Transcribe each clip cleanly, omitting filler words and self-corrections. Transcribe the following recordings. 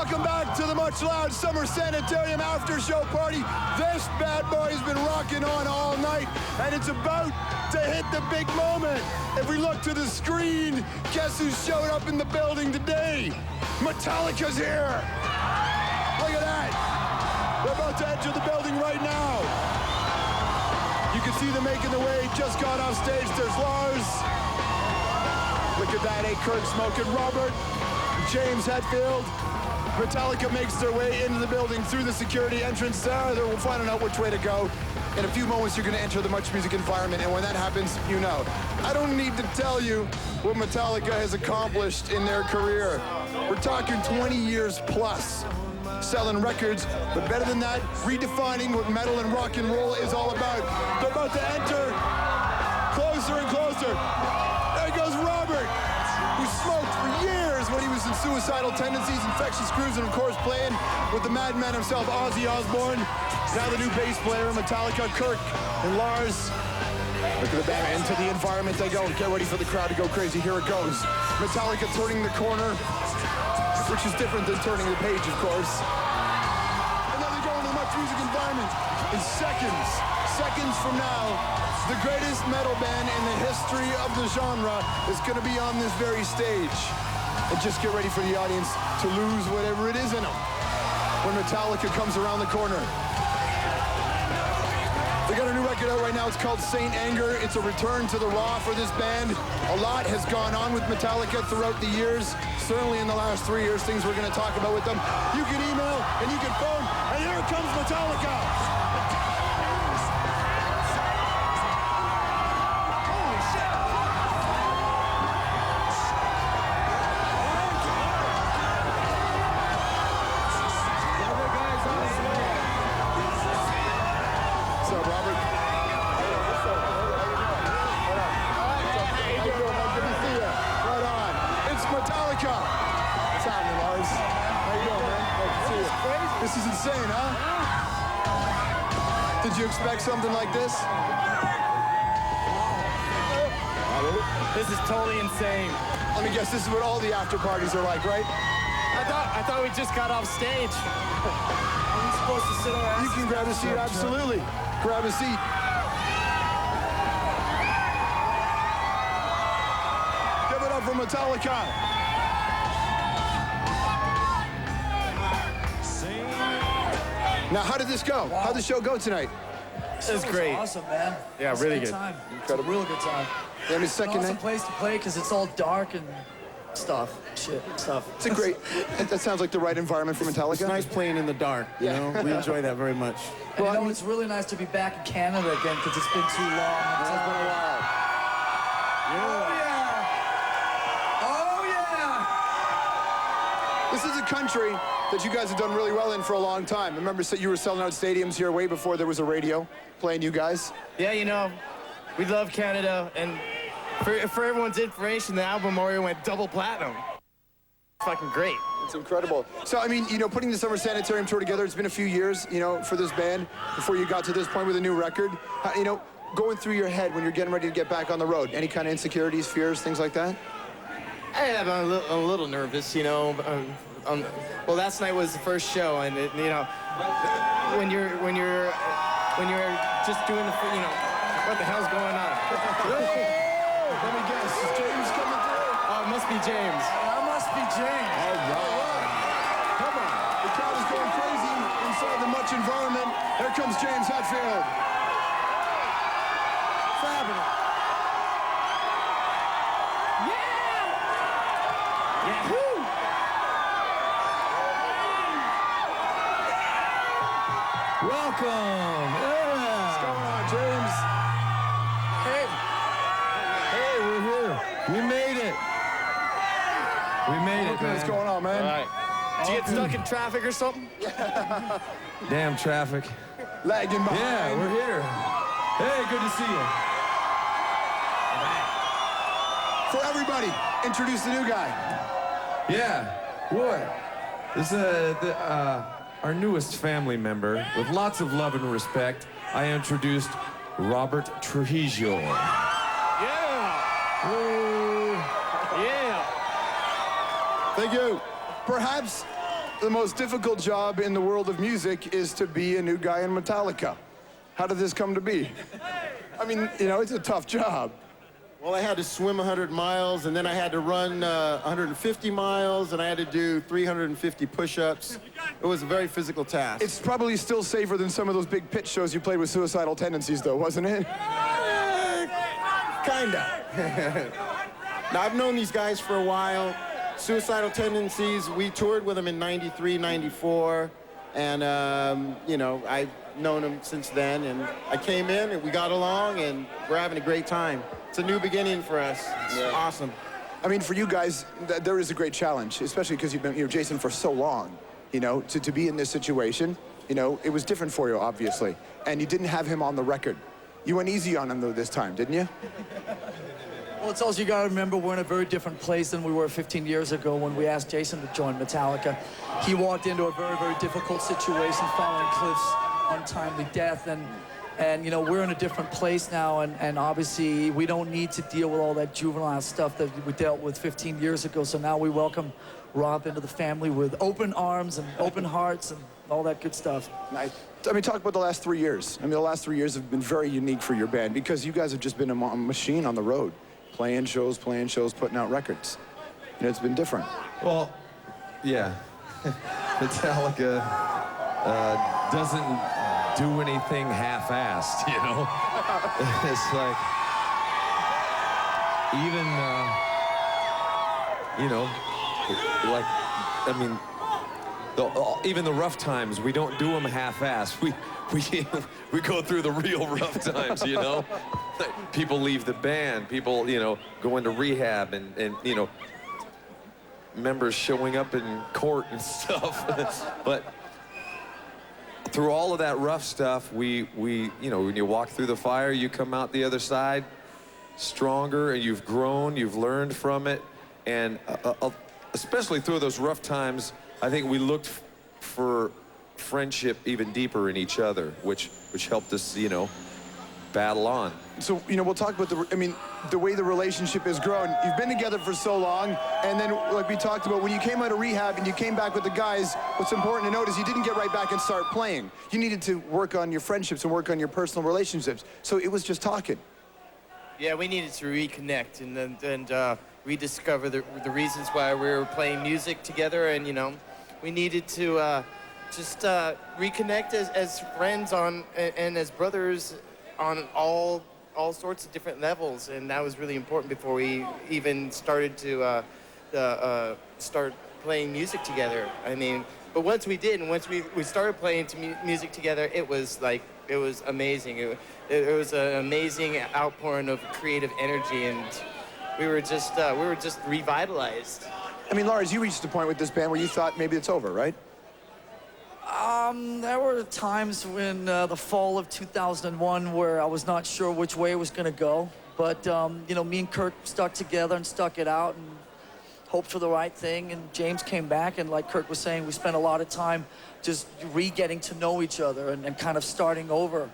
Welcome back to the much loud Summer Sanitarium After Show Party. This bad boy's been rocking on all night, and it's about to hit the big moment. If we look to the screen, guess who showed up in the building today? Metallica's here. Look at that. They're about to enter the building right now. You can see them making the way. Just got off stage. There's Lars. Look at that. Hey, Kirk smoking. Robert. James Hetfield. Metallica makes their way into the building through the security entrance there. They're finding out which way to go. In a few moments, you're going to enter the MuchMusic environment, and when that happens, you know. I don't need to tell you what Metallica has accomplished in their career. We're talking 20 years plus, selling records, but better than that, redefining what metal and rock and roll is all about. They're about to enter closer and closer. There goes Robert, who smoked for years when he was in Suicidal Tendencies, Infectious Grooves, and of course playing with the madman himself, Ozzy Osbourne. Now the new bass player, Metallica, Kirk and Lars. Look at the band. Into the environment they go. Get ready for the crowd to go crazy. Here it goes. Metallica turning the corner, which is different than turning the page, of course. And then they go into the MuchMusic environment. In seconds from now, the greatest metal band in the history of the genre is going to be on this very stage. And just get ready for the audience to lose whatever it is in them when Metallica comes around the corner. They got a new record out right now. It's called Saint Anger. It's a return to the raw for this band. A lot has gone on with Metallica throughout the years. Certainly in the last 3 years, things we're going to talk about with them. You can email and you can phone, and here comes Metallica. This is insane, huh? Did you expect something like this? This is totally insane. Let me guess, this is what all the after parties are like, right? I thought we just got off stage. Are we supposed to sit on our asses? You can grab a seat, absolutely. Grab a seat. Give it up for Metallica. Now, how did this go? Wow. How'd the show go tonight? It was great. Awesome, man. Yeah, It's really a good. Time. Incredible. It's a real good time. Yeah, it's second Awesome night. place to play because it's all dark and stuff. Stuff. It's a great, that sounds like the right environment for Metallica. It's nice playing in the dark, you know? We enjoy that very much. And Well, I mean- it's really nice to be back in Canada again because it's been too long. It's been a while. Oh, yeah. Oh, yeah. This is a country that you guys have done really well in for a long time. I remember you were selling out stadiums here way before there was a radio playing you guys. Yeah, you know, we love Canada, and for everyone's information, the album already went double platinum. Fucking great. It's incredible. So, I mean, you know, putting the Summer Sanitarium tour together, it's been a few years, you know, for this band before you got to this point with a new record. You know, going through your head when you're getting ready to get back on the road, any kind of insecurities, fears, things like that? I'm a little nervous, you know. Well, last night was the first show, and it, you know, when you're just doing the, you know, what the hell's going on? Let me guess, is James coming through? Oh, it must be James. That must be James. All right. Come on. The crowd is going crazy inside the Much environment. Here comes James Hetfield. Fabulous. Yeah. Woo! Welcome. What's going on, James? Hey, we're here. We made it. We made it, What's man. going on, man? All right. Did you get stuck in traffic or something? Damn traffic. Lagging behind. Yeah, we're here. Hey, good to see you. For everybody, introduce the new guy. Yeah, boy. This is our newest family member. With lots of love and respect, I introduced Robert Trujillo. Yeah. Ooh. Yeah. Thank you. Perhaps the most difficult job in the world of music is to be a new guy in Metallica. How did this come to be? I mean, you know, it's a tough job. Well, I had to swim 100 miles, and then I had to run 150 miles, and I had to do 350 push-ups. It was a very physical task. It's probably still safer than some of those big pitch shows you played with Suicidal Tendencies, though, wasn't it? Kinda. Now, I've known these guys for a while. Suicidal Tendencies, we toured with them in 93, 94, and, you know, I've known them since then, and I came in, and we got along, and we're having a great time. It's a new beginning for us. It's awesome. I mean, for you guys, there is a great challenge, especially because you've been, you know, Jason for so long. You know, to be in this situation, you know, it was different for you, obviously, and you didn't have him on the record. You went easy on him, though, this time, didn't you? Well, it's also, you gotta remember, we're in a very different place than we were 15 years ago when we asked Jason to join Metallica. He walked into a very, very difficult situation following Cliff's untimely death, and you know, we're in a different place now, and obviously we don't need to deal with all that juvenile stuff that we dealt with 15 years ago, so now we welcome Rob into the family with open arms and open hearts and all that good stuff. Nice. I mean, talk about the last 3 years. I mean, the last 3 years have been very unique for your band because you guys have just been a machine on the road, playing shows, putting out records. You know, it's been different. Well, yeah. Metallica doesn't do anything half-assed, you know? It's like, even, you know, like, I mean, even the rough times, we don't do them half-assed. We go through the real rough times, you know? People leave the band, people, you know, go into rehab, and you know, members showing up in court and stuff. But through all of that rough stuff, we, you know, when you walk through the fire, you come out the other side stronger, and you've grown, you've learned from it, and especially through those rough times, I think we looked for friendship even deeper in each other, which helped us, you know, battle on. So, you know, we'll talk about the way the relationship has grown. You've been together for so long, and then, like we talked about, when you came out of rehab and you came back with the guys, what's important to note is you didn't get right back and start playing. You needed to work on your friendships and work on your personal relationships. So it was just talking. Yeah, we needed to reconnect and rediscover the reasons why we were playing music together, and, you know, we needed to just reconnect as friends and as brothers on all sorts of different levels, and that was really important before we even started to start playing music together. I mean, but once we did, and once we started playing music together, it was amazing. It was an amazing outpouring of creative energy, and we were just revitalized. I mean, Lars, you reached a point with this band where you thought maybe it's over, right? There were times in the fall of 2001 where I was not sure which way it was going to go. But, you know, me and Kurt stuck together and stuck it out and hoped for the right thing. And James came back, and like Kurt was saying, we spent a lot of time just re-getting to know each other and kind of starting from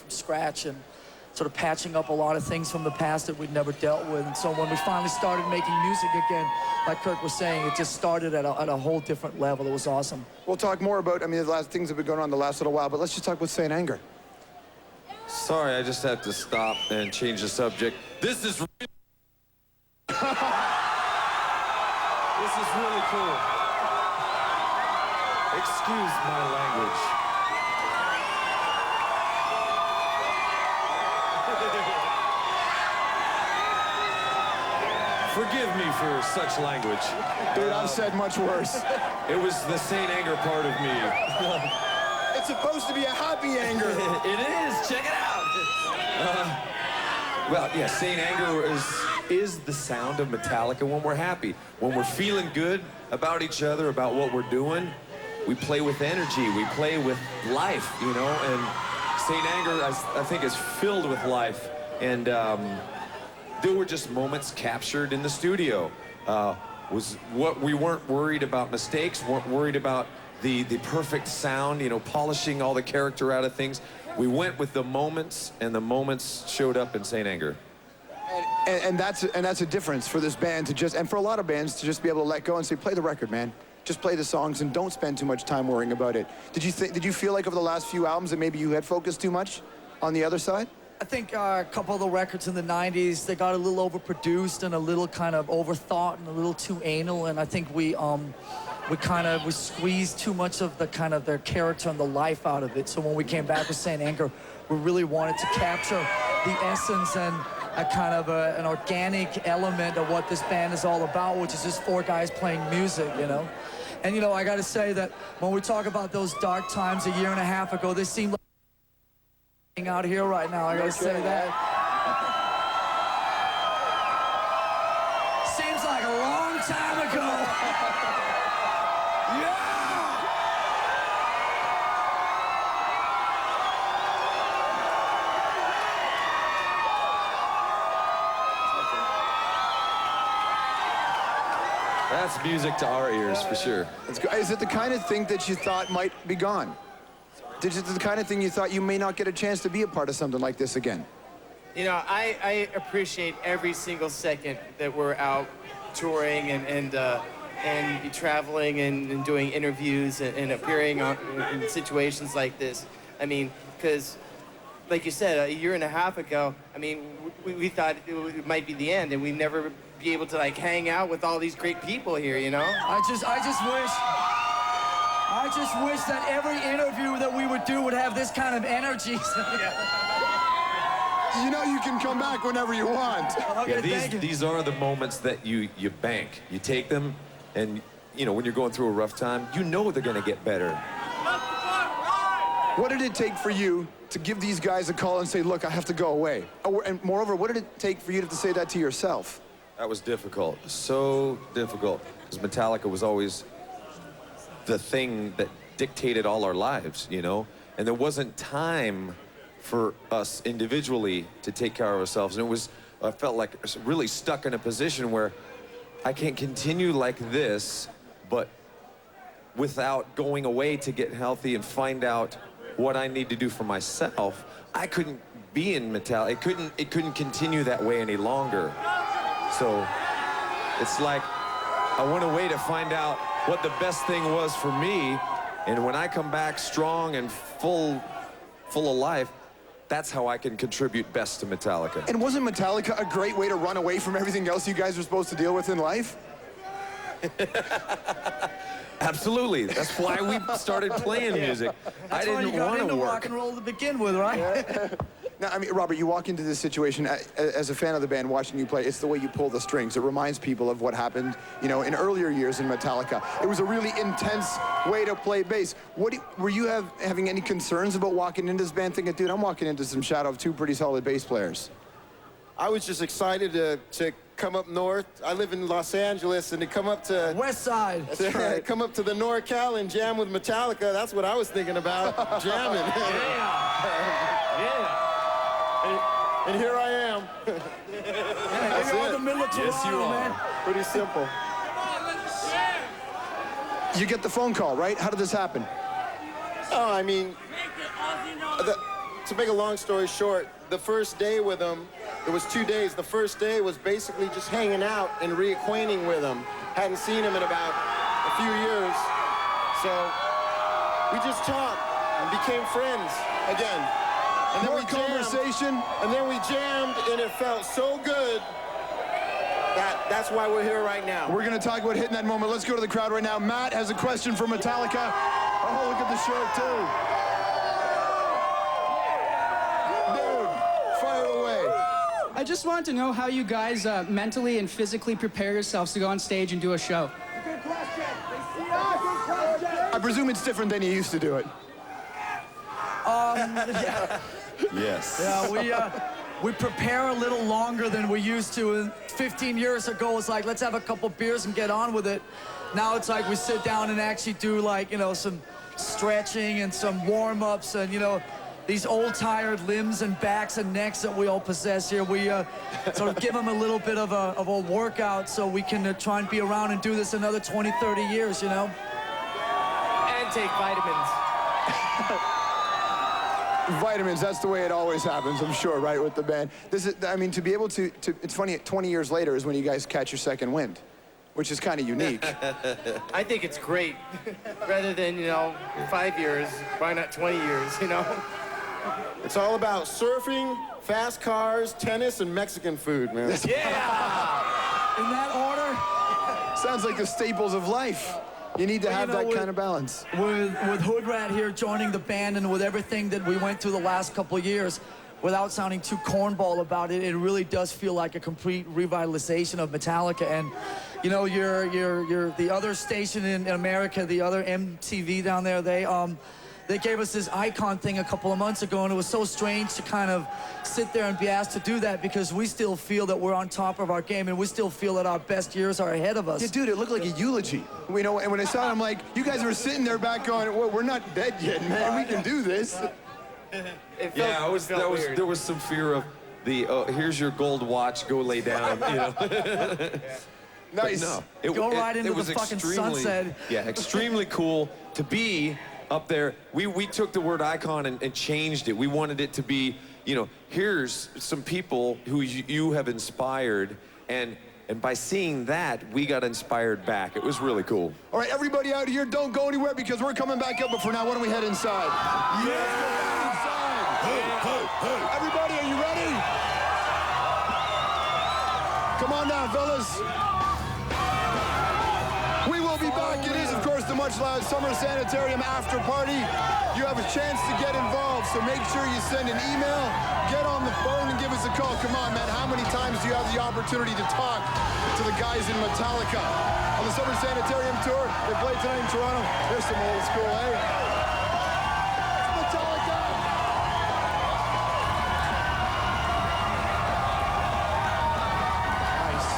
scratch and sort of patching up a lot of things from the past that we'd never dealt with. And so when we finally started making music again, like Kurt was saying, it just started at a whole different level. It was awesome. We'll talk more about, I mean, the last things have been going on the last little while, but let's just talk about Saint Anger. Sorry, I just had to stop and change the subject. This is really cool. Excuse my language. Forgive me for such language. Dude, I've said much worse. It was the Saint Anger part of me. It's supposed to be a happy anger. It is. Check it out. Well, yeah, Saint Anger is the sound of Metallica when we're happy. When we're feeling good about each other, about what we're doing, we play with energy. We play with life, you know, and Saint Anger, I think, is filled with life. And there were just moments captured in the studio. We weren't worried about mistakes, weren't worried about the perfect sound, you know, polishing all the character out of things. We went with the moments, and the moments showed up in Saint Anger. And that's a difference for this band to just, and for a lot of bands to just be able to let go and say, play the record, man. just play the songs and don't spend too much time worrying about it. Did you feel like over the last few albums that maybe you had focused too much on the other side? I think a couple of the records in the 90s, they got a little overproduced and a little kind of overthought and a little too anal, and I think we squeezed too much of the kind of their character and the life out of it. So when we came back with Saint Anger, we really wanted to capture the essence and a kind of an organic element of what this band is all about, which is just four guys playing music, you know? And, you know, I gotta say that when we talk about those dark times a year and a half ago, they seem like out here right now, I gotta say that. Seems like a long time ago. Yeah! That's music to our ears, for sure. Is it the kind of thing that you thought might be gone? Is it the kind of thing you thought you may not get a chance to be a part of something like this again? You know, I appreciate every single second that we're out touring and traveling and doing interviews and appearing in situations like this. I mean, because, like you said, a year and a half ago, I mean, we thought it might be the end, and we'd never be able to, like, hang out with all these great people here, you know? I just wish that every interview that we would do would have this kind of energy. You know you can come back whenever you want. Okay, these are the moments that you bank. You take them, and, you know, when you're going through a rough time, you know they're going to get better. What did it take for you to give these guys a call and say, look, I have to go away? And moreover, what did it take for you to say that to yourself? That was difficult, so difficult, because Metallica was always the thing that dictated all our lives, you know? And there wasn't time for us individually to take care of ourselves. And I felt like really stuck in a position where I can't continue like this, but without going away to get healthy and find out what I need to do for myself. I couldn't be in Metallica. It couldn't continue that way any longer. So it's like I went away to find out what the best thing was for me, and when I come back strong and full of life, that's how I can contribute best to Metallica. And wasn't Metallica a great way to run away from everything else you guys were supposed to deal with in life? Absolutely. That's why we started playing music. I didn't want to work. Rock and roll to begin with, right? Yeah. Now, I mean, Robert, you walk into this situation as a fan of the band, watching you play. It's the way you pull the strings. It reminds people of what happened, you know, in earlier years in Metallica. It was a really intense way to play bass. Were you having any concerns about walking into this band thinking, dude, I'm walking into some shadow of two pretty solid bass players? I was just excited to come up north. I live in Los Angeles, and to come up to West Side. Come up to the NorCal and jam with Metallica. That's what I was thinking about, jamming. Yeah. And here I am. That's you're in the middle of Toronto, Yes, you are. man. Pretty simple. You get the phone call, right? How did this happen? Oh, I mean, to make a long story short, the first day with them, it was 2 days. The first day was basically just hanging out and reacquainting with them. Hadn't seen him in about a few years. So we just talked and became friends again. And then More we conversation. And then we jammed, and it felt so good that's why we're here right now. We're going to talk about hitting that moment. Let's go to the crowd right now. Matt has a question for Metallica. Oh, look at the shirt, too. Dude, fire away. I just wanted to know how you guys mentally and physically prepare yourselves to go on stage and do a show. Good question. I presume it's different than you used to do it. Yeah. Yes. Yeah, we prepare a little longer than we used to. 15 years ago, it was like, let's have a couple beers and get on with it. Now it's like we sit down and actually do, like, you know, some stretching and some warm-ups and, you know, these old tired limbs and backs and necks that we all possess here. We sort of give them a little bit of a workout so we can try and be around and do this another 20, 30 years, you know? And take vitamins. Vitamins, that's the way it always happens, I'm sure, right, with the band. I mean, to be able to, it's funny, 20 years later is when you guys catch your second wind. which is kind of unique. I think it's great. Rather than, 5 years, why not 20 years, It's all about surfing, fast cars, tennis, and Mexican food, man. Yeah! In that order, Sounds like the staples of life. You need to have that kind of balance. with Hood Rat here joining the band and with everything that we went through the last couple of years, without sounding too cornball about it, it really does feel like a complete revitalization of Metallica. And you're the other station in America, the other MTV down there, they gave us this icon thing a couple of months ago, and it was so strange to kind of sit there and be asked to do that, because we still feel that we're on top of our game, and we still feel that our best years are ahead of us. Yeah, dude, it looked like a eulogy. And when I saw it, I'm like, you guys were sitting there back going, well, we're not dead yet, man. We can do this. There was some fear of here's your gold watch, go lay down, Nice. No, Go right into was the fucking extremely- sunset. Yeah, extremely cool to be up there. We took the word icon and changed it. We wanted it to be, here's some people who you have inspired, and by seeing that, we got inspired back. It was really cool. All right, everybody out here, don't go anywhere because we're coming back up. But for now, why don't we head inside? Yeah! Inside. Everybody, are you ready? Come on down, fellas. We will be back. It is, of course, the much loud Summer Sanitarium After Party. You have a chance to get involved, so make sure you send an email, get on the phone, and give us a call. Come on, man. How many times do you have the opportunity to talk to the guys in Metallica? On the Summer Sanitarium Tour, they play tonight in Toronto. There's some old school, eh? Metallica! Nice.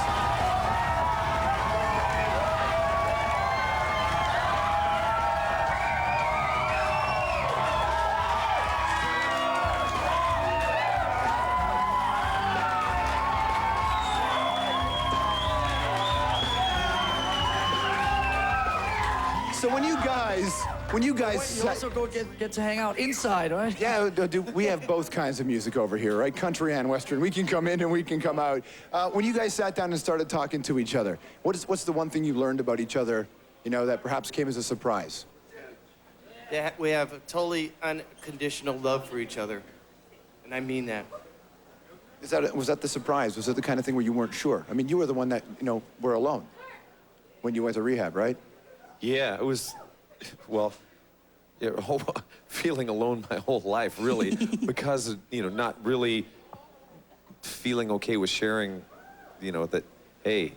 So when you guys You also go get to hang out inside, right? yeah, dude, we have both kinds of music over here, right? Country and Western. We can come in and we can come out. When you guys sat down and started talking to each other, what's the one thing you learned about each other, that perhaps came as a surprise? Yeah, we have a totally unconditional love for each other. And I mean that. Was that the surprise? Was it the kind of thing where you weren't sure? I mean, you were the one that, were alone when you went to rehab, right? Yeah, it was, feeling alone my whole life, really, because of, not really feeling okay with sharing, that, hey,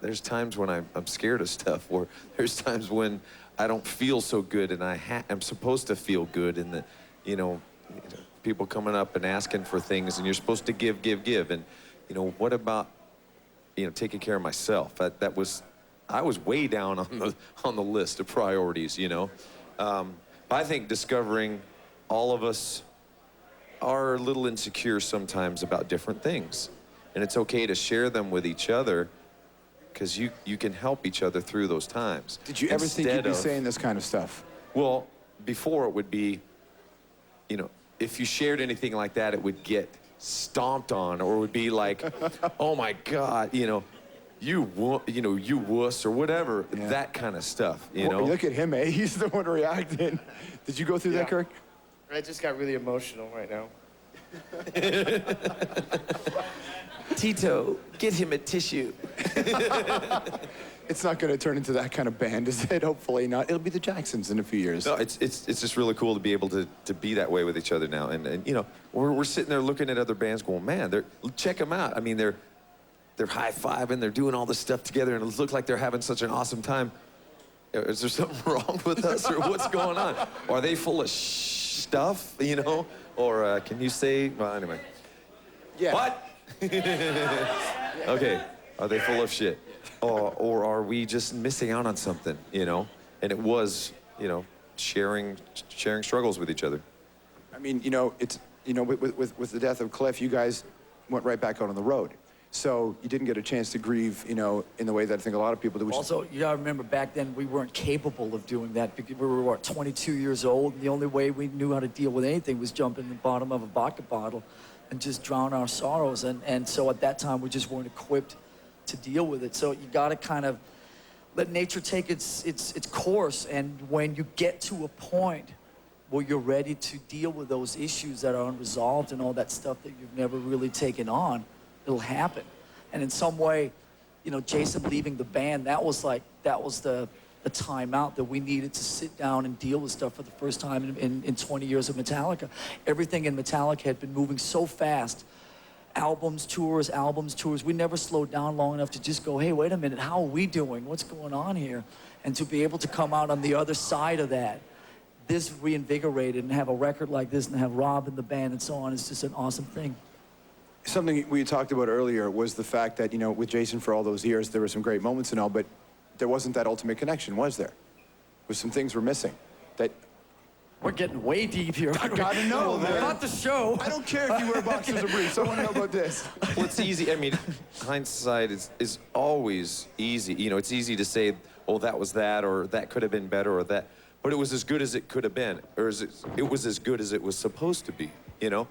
there's times when I'm scared of stuff, or there's times when I don't feel so good, and I'm supposed to feel good, and people coming up and asking for things, and you're supposed to give, and, what about, taking care of myself? I was way down on the list of priorities, I think discovering all of us are a little insecure sometimes about different things. And it's okay to share them with each other, because you can help each other through those times. Did you ever think you'd be saying this kind of stuff? Well, before it would be, if you shared anything like that, it would get stomped on, or it would be like, oh my God, you wuss, or whatever, that kind of stuff, Well, look at him, eh? He's the one reacting. Did you go through that, Kirk? I just got really emotional right now. Tito, get him a tissue. It's not going to turn into that kind of band, is it? Hopefully not. It'll be the Jacksons in a few years. No, it's just really cool to be able to be that way with each other now. And we're sitting there looking at other bands going, man, check them out. I mean, they're high-fiving, they're doing all this stuff together, and it looks like they're having such an awesome time. Is there something wrong with us, or what's going on? Are they full of stuff, Or can you say, well, anyway. Yeah. What? Okay, are they full of shit? Or are we just missing out on something, And it was, sharing struggles with each other. I mean, it's, with the death of Cliff, you guys went right back out on the road. So you didn't get a chance to grieve, in the way that I think a lot of people do. Also, you gotta remember back then we weren't capable of doing that because we were, 22 years old, and the only way we knew how to deal with anything was jump in the bottom of a vodka bottle and just drown our sorrows. And so at that time, we just weren't equipped to deal with it. So you gotta kind of let nature take its course. And when you get to a point where you're ready to deal with those issues that are unresolved and all that stuff that you've never really taken on, it'll happen. And in some way, you know, Jason leaving the band, that was the time out that we needed to sit down and deal with stuff for the first time in 20 years of Metallica. Everything in Metallica had been moving so fast. Albums, tours. We never slowed down long enough to just go, hey, wait a minute, how are we doing? What's going on here? And to be able to come out on the other side of that, this reinvigorated, and have a record like this and have Rob in the band and so on, is just an awesome thing. Something we talked about earlier was the fact that, you know, with Jason for all those years, there were some great moments and all, but there wasn't that ultimate connection, was there? Some things were missing. That we're getting way deep here. I gotta know, man. Not the show. I don't care if you wear boxers or briefs. I want to know about this. Well, it's easy. I mean, hindsight is always easy. You know, it's easy to say, oh, that was that, or that could have been better, or that. But it was as good as it could have been, or it was as good as it was supposed to be. You know,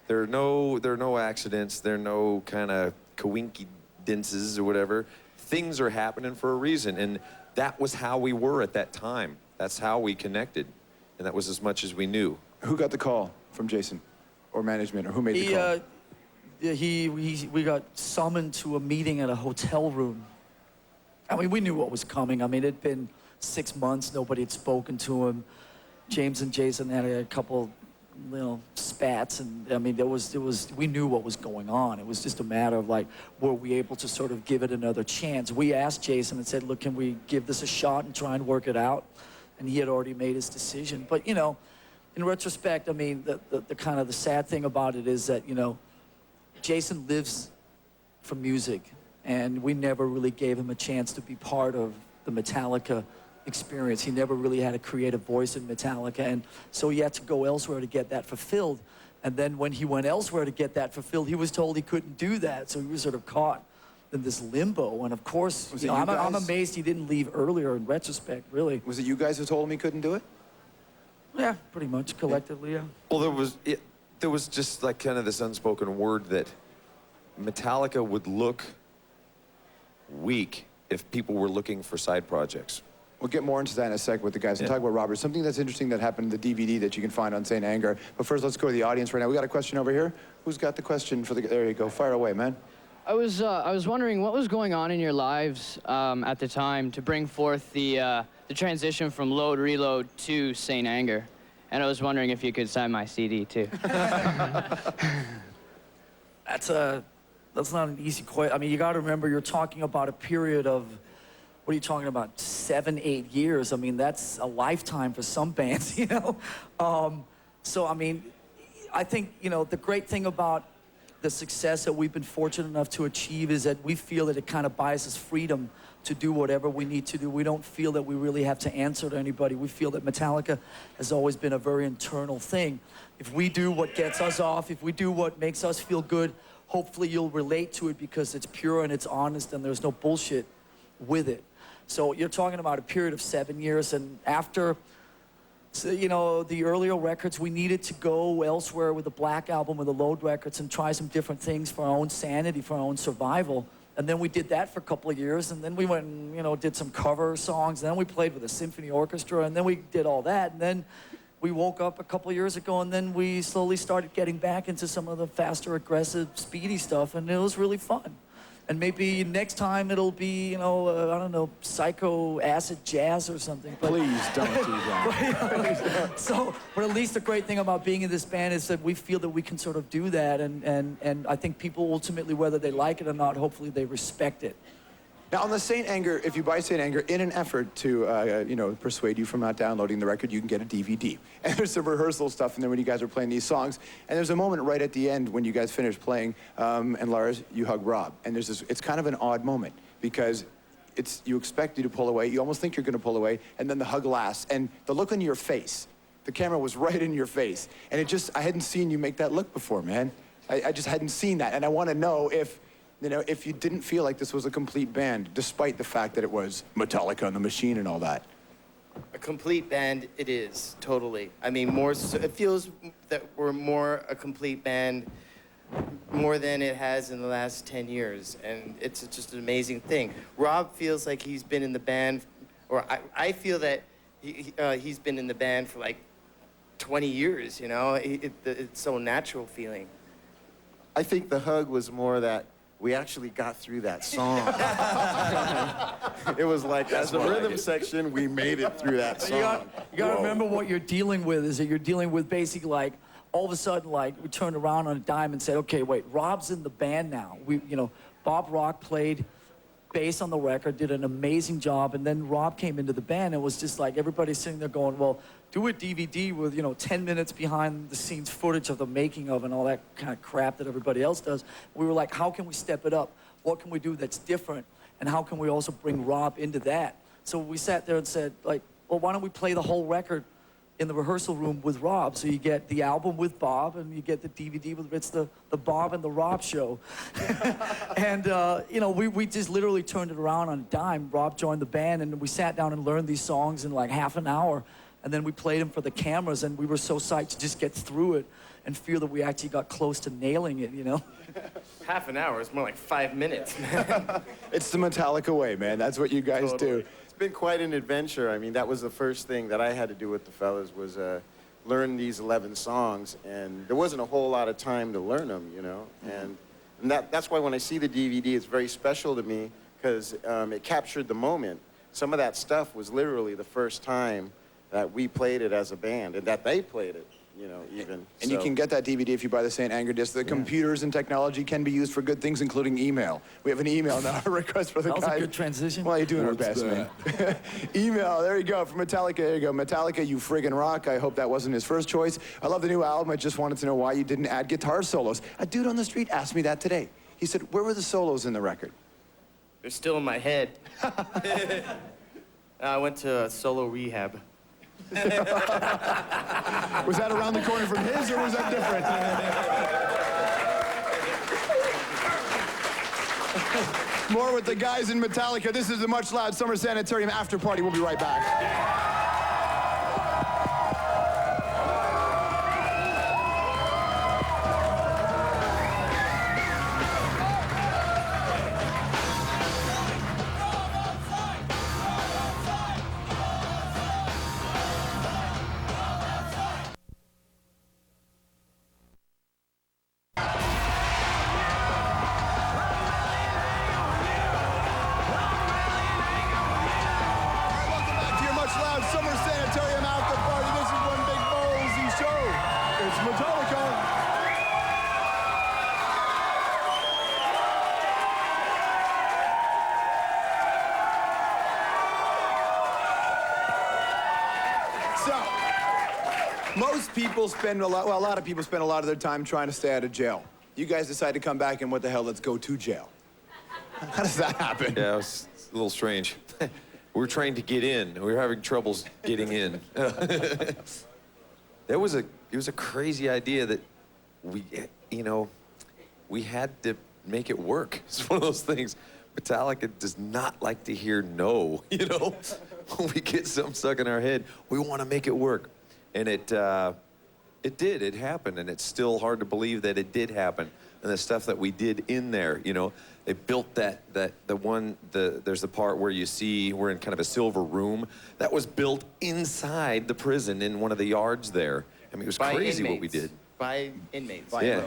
there are no accidents. There are no kind of coincidences or whatever. Things are happening for a reason, and that was how we were at that time. That's how we connected, and that was as much as we knew. Who got the call from Jason, or management, or who made the call? We got summoned to a meeting at a hotel room. I mean, we knew what was coming. I mean, it'd been 6 months, nobody had spoken to him. James and Jason had a couple, you know, spats, and I mean, we knew what was going on. It was just a matter of like, were we able to sort of give it another chance? We asked Jason and said, look, can we give this a shot and try and work it out? And he had already made his decision. But, you know, in retrospect, I mean, the kind of the sad thing about it is that, you know, Jason lives for music, and we never really gave him a chance to be part of the Metallica experience. He never really had a creative voice in Metallica, and so he had to go elsewhere to get that fulfilled. And then when he went elsewhere to get that fulfilled, he was told he couldn't do that, so he was sort of caught in this limbo. And of course, you know, I'm amazed he didn't leave earlier in retrospect, really. Was it you guys who told him he couldn't do it? Yeah, pretty much, collectively, yeah. Well, there was just like kind of this unspoken word that Metallica would look weak if people were looking for side projects. We'll get more into that in a sec with the guys and talk about Robert. Something that's interesting that happened in the DVD that you can find on St. Anger. But first, let's go to the audience right now. We got a question over here. Who's got the question for the... There you go. Fire away, man. I was wondering what was going on in your lives at the time to bring forth the transition from Load Reload to St. Anger. And I was wondering if you could sign my CD, too. That's not an easy question. I mean, you got to remember, you're talking about a period of, what are you talking about, 7, 8 years? I mean, that's a lifetime for some bands, you know? So, I mean, I think, you know, the great thing about the success that we've been fortunate enough to achieve is that we feel that it kind of buys us freedom to do whatever we need to do. We don't feel that we really have to answer to anybody. We feel that Metallica has always been a very internal thing. If we do what gets us off, if we do what makes us feel good, hopefully you'll relate to it because it's pure and it's honest and there's no bullshit with it. So you're talking about a period of 7 years, and after, you know, the earlier records, we needed to go elsewhere with the Black Album, with the Load records, and try some different things for our own sanity, for our own survival. And then we did that for a couple of years, and then we went and, you know, did some cover songs, and then we played with a symphony orchestra, and then we did all that, and then we woke up a couple of years ago, and then we slowly started getting back into some of the faster, aggressive, speedy stuff, and it was really fun. And maybe next time it'll be, you know, I don't know, psycho acid jazz or something. But, please don't do that. But at least the great thing about being in this band is that we feel that we can sort of do that, and I think people ultimately, whether they like it or not, hopefully they respect it. Now, on the St. Anger, if you buy St. Anger, in an effort to, you know, persuade you from not downloading the record, you can get a DVD. And there's some rehearsal stuff in there when you guys are playing these songs. And there's a moment right at the end when you guys finish playing, and Lars, you hug Rob. And there's this, it's kind of an odd moment because you expect you to pull away, you almost think you're gonna pull away, and then the hug lasts. And the look on your face, the camera was right in your face. And it just, I hadn't seen you make that look before, man. I just hadn't seen that. And I wanna know if, you know, if you didn't feel like this was a complete band, despite the fact that it was Metallica and the Machine and all that. A complete band, it is, totally. I mean, more so, it feels that we're more a complete band more than it has in the last 10 years, and it's just an amazing thing. Rob feels like he's been in the band, or I feel that he's been in the band for like 20 years, you know? It's so natural feeling. I think the hug was more that we actually got through that song. It was like, as the rhythm section, we made it through that song. You got to remember what you're dealing with is that you're dealing with basically like, all of a sudden, like, we turned around on a dime and said, okay, wait, Rob's in the band now. Bob Rock played bass on the record, did an amazing job, and then Rob came into the band, and it was just like everybody's sitting there going, well, do a DVD with, 10 minutes behind the scenes footage of the making of and all that kind of crap that everybody else does. We were like, how can we step it up? What can we do that's different? And how can we also bring Rob into that? So we sat there and said, like, well, why don't we play the whole record in the rehearsal room with Rob? So you get the album with Bob, and you get the DVD with, it's the Bob and the Rob show. And, we just literally turned it around on a dime. Rob joined the band, and we sat down and learned these songs in like half an hour. And then we played them for the cameras, and we were so psyched to just get through it and feel that we actually got close to nailing it, Half an hour is more like 5 minutes, man. It's the Metallica way, man. That's what you guys do. It's been quite an adventure. I mean, that was the first thing that I had to do with the fellas was learn these 11 songs, and there wasn't a whole lot of time to learn them, And that's why when I see the DVD, it's very special to me because it captured the moment. Some of that stuff was literally the first time that we played it as a band, and that they played it, even. And you can get that DVD if you buy the St. Anger disc. The computers and technology can be used for good things, including email. We have an email now, a request for the guys. That was a good transition. Well, you're doing our best, man. Email, there you go, from Metallica. There you go. Metallica, you friggin' rock. I hope that wasn't his first choice. I love the new album. I just wanted to know why you didn't add guitar solos. A dude on the street asked me that today. He said, where were the solos in the record? They're still in my head. I went to solo rehab. Was that around the corner from his, or was that different? More with the guys in Metallica. This is the Much Loud Summer Sanitarium After Party. We'll be right back. Summer Sanitarium After Party. This is one big ballsy show. It's Metallica. So, most people spend a lot of people spend a lot of their time trying to stay out of jail. You guys decide to come back and what the hell, let's go to jail. How does that happen? Yeah, it was a little strange. We were trying to get in. We were having troubles getting in. It was a crazy idea that we had to make it work. It's one of those things. Metallica does not like to hear no, When we get something stuck in our head, we want to make it work. And it did, it happened, and it's still hard to believe that it did happen. And the stuff that we did in there, they built there's the part where you see we're in kind of a silver room that was built inside the prison in one of the yards there. I mean, it was crazy what we did. By inmates. Yeah.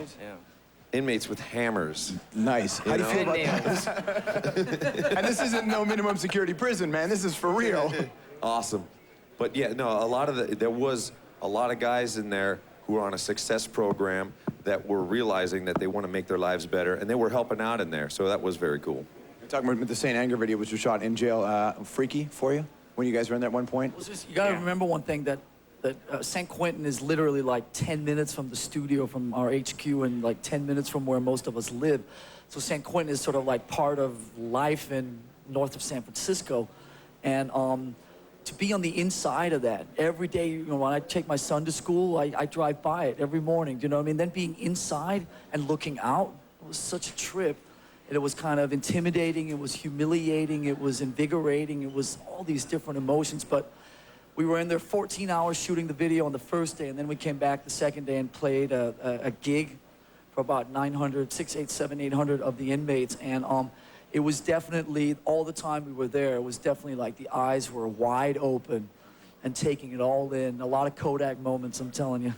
Inmates with hammers. Nice. How do you feel about that? And this isn't no minimum security prison, man. This is for real. Awesome. But yeah, no, there was a lot of guys in there who were on a success program that were realizing that they want to make their lives better, and they were helping out in there, so that was very cool. You're talking about the St. Anger video, which was shot in jail. Freaky for you when you guys were in there at one point? You got to remember one thing, that San Quentin is literally like 10 minutes from the studio, from our HQ, and like 10 minutes from where most of us live. So San Quentin is sort of like part of life in north of San Francisco. And to be on the inside of that every day, when I take my son to school, I drive by it every morning, do you know what I mean? Then being inside and looking out, it was such a trip. And it was kind of intimidating, it was humiliating, it was invigorating, it was all these different emotions. But we were in there 14 hours shooting the video on the first day, and then we came back the second day and played a gig for about 900, 600, 700, 800 of the inmates. And it was definitely, all the time we were there, it was definitely like the eyes were wide open and taking it all in. A lot of Kodak moments, I'm telling you.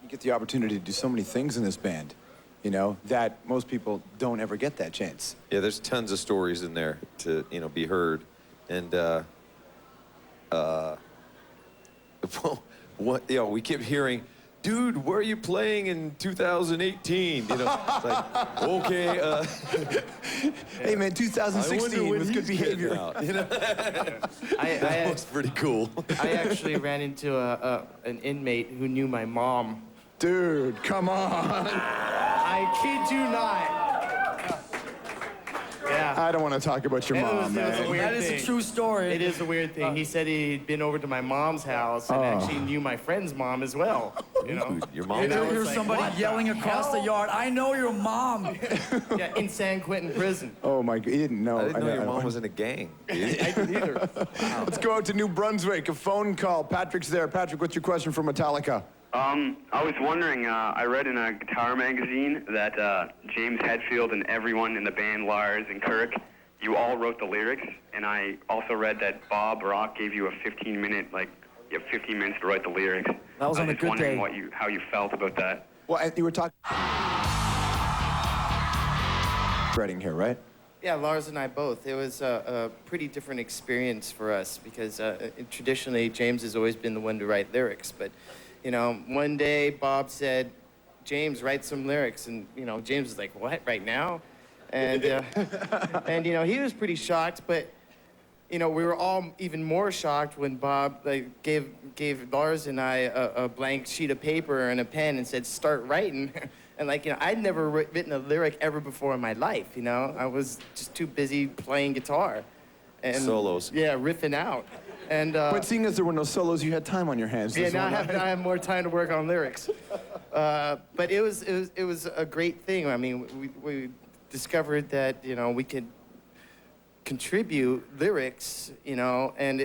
You get the opportunity to do so many things in this band, you know, that most people don't ever get that chance. Yeah, there's tons of stories in there to, you know, be heard. And, what, you know, we kept hearing, dude, where are you playing in 2018? You know, it's like, okay. Hey, man, 2016 was good behavior. Out, you know? That was pretty cool. I actually ran into an inmate who knew my mom. Dude, come on. I kid you not. Yeah. I don't want to talk about your mom, It was man. a weird That is thing. a true story. It is a weird thing. He said he'd been over to my mom's house and actually knew my friend's mom as well. You know, Dude, your mom. You And I ever was hear like, somebody what yelling the across the hell? yard, I know your mom. Yeah, in San Quentin prison. Oh, my God. He didn't know. I didn't know your mom was in a gang. Dude. I didn't either. Let's go out to New Brunswick. A phone call. Patrick's there. Patrick, what's your question for Metallica? I was wondering, I read in a guitar magazine that James Hetfield and everyone in the band, Lars and Kirk, you all wrote the lyrics, and I also read that Bob Rock gave you a 15-minute, like, you have 15 minutes to write the lyrics. That was on a good day. I was wondering how you felt about that. Well, and you were talking... Writing here, right? Yeah, Lars and I both. It was a pretty different experience for us because traditionally James has always been the one to write lyrics. But, you know, one day Bob said, James, write some lyrics. And, you know, James was like, what, right now? And, and you know, he was pretty shocked. But, you know, we were all even more shocked when Bob gave Lars and I a blank sheet of paper and a pen and said, start writing. And, like, you know, I'd never written a lyric ever before in my life, you know? I was just too busy playing guitar. And, Solos. Yeah, riffing out. And, But seeing as there were no solos, you had time on your hands. yeah, this now one I night. have more time to work on lyrics. But it was a great thing. I mean, we discovered that, you know, we could contribute lyrics, you know, and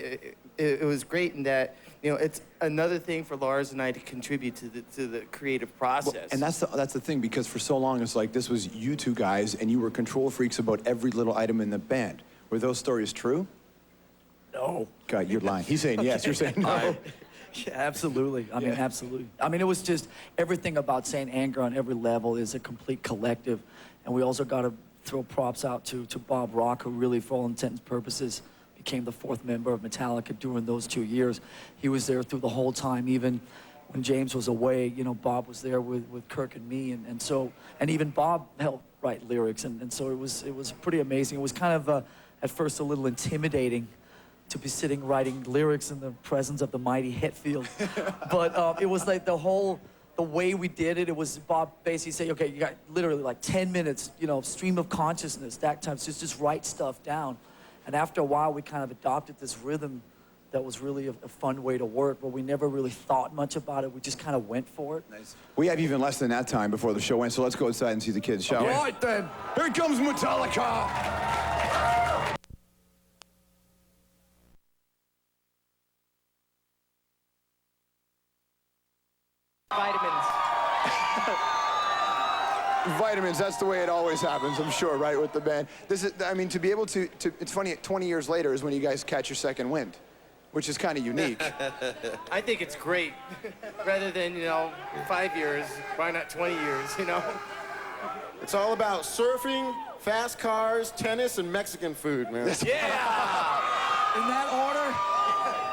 it was great in that, you know, it's another thing for Lars and I to contribute to the creative process. Well, and that's the thing, because for so long it's like this was you two guys and you were control freaks about every little item in the band. Were those stories true? No. God, you're lying. He's saying yes, you're saying no. Yeah, absolutely. I mean, absolutely. I mean, it was just everything about Saint Anger on every level is a complete collective. And we also got to throw props out to Bob Rock, who really, for all intents and purposes, became the fourth member of Metallica during those 2 years. He was there through the whole time, even when James was away. You know, Bob was there with Kirk and me, and even Bob helped write lyrics, and so it was pretty amazing. It was kind of at first a little intimidating to be sitting writing lyrics in the presence of the mighty Hetfield, but it was like the way we did it. It was Bob basically saying, okay, you got literally like 10 minutes, you know, stream of consciousness, that time, so just write stuff down. And after a while, we kind of adopted this rhythm that was really a fun way to work, but we never really thought much about it. We just kind of went for it. Nice. We have even less than that time before the show ends, so let's go outside and see the kids, shall we? All right, then. Here comes Metallica! Vitamins. Vitamins, that's the way it always happens, I'm sure, right, with the band. This is, I mean, to be able to it's funny, 20 years later is when you guys catch your second wind, which is kind of unique. I think it's great. Rather than, you know, 5 years, why not 20 years, you know? It's all about surfing, fast cars, tennis, and Mexican food, man. Yeah! In that order,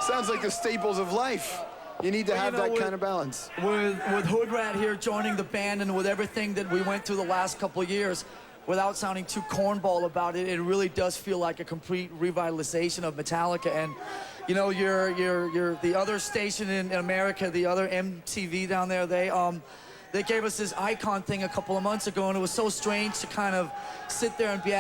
Sounds like the staples of life. You need to have you know, that kind of balance. with Hood Rat here joining the band and with everything that we went through the last couple of years, without sounding too cornball about it, it really does feel like a complete revitalization of Metallica. And you know, you're the other station in America, the other MTV down there, they gave us this icon thing a couple of months ago, and it was so strange to kind of sit there and be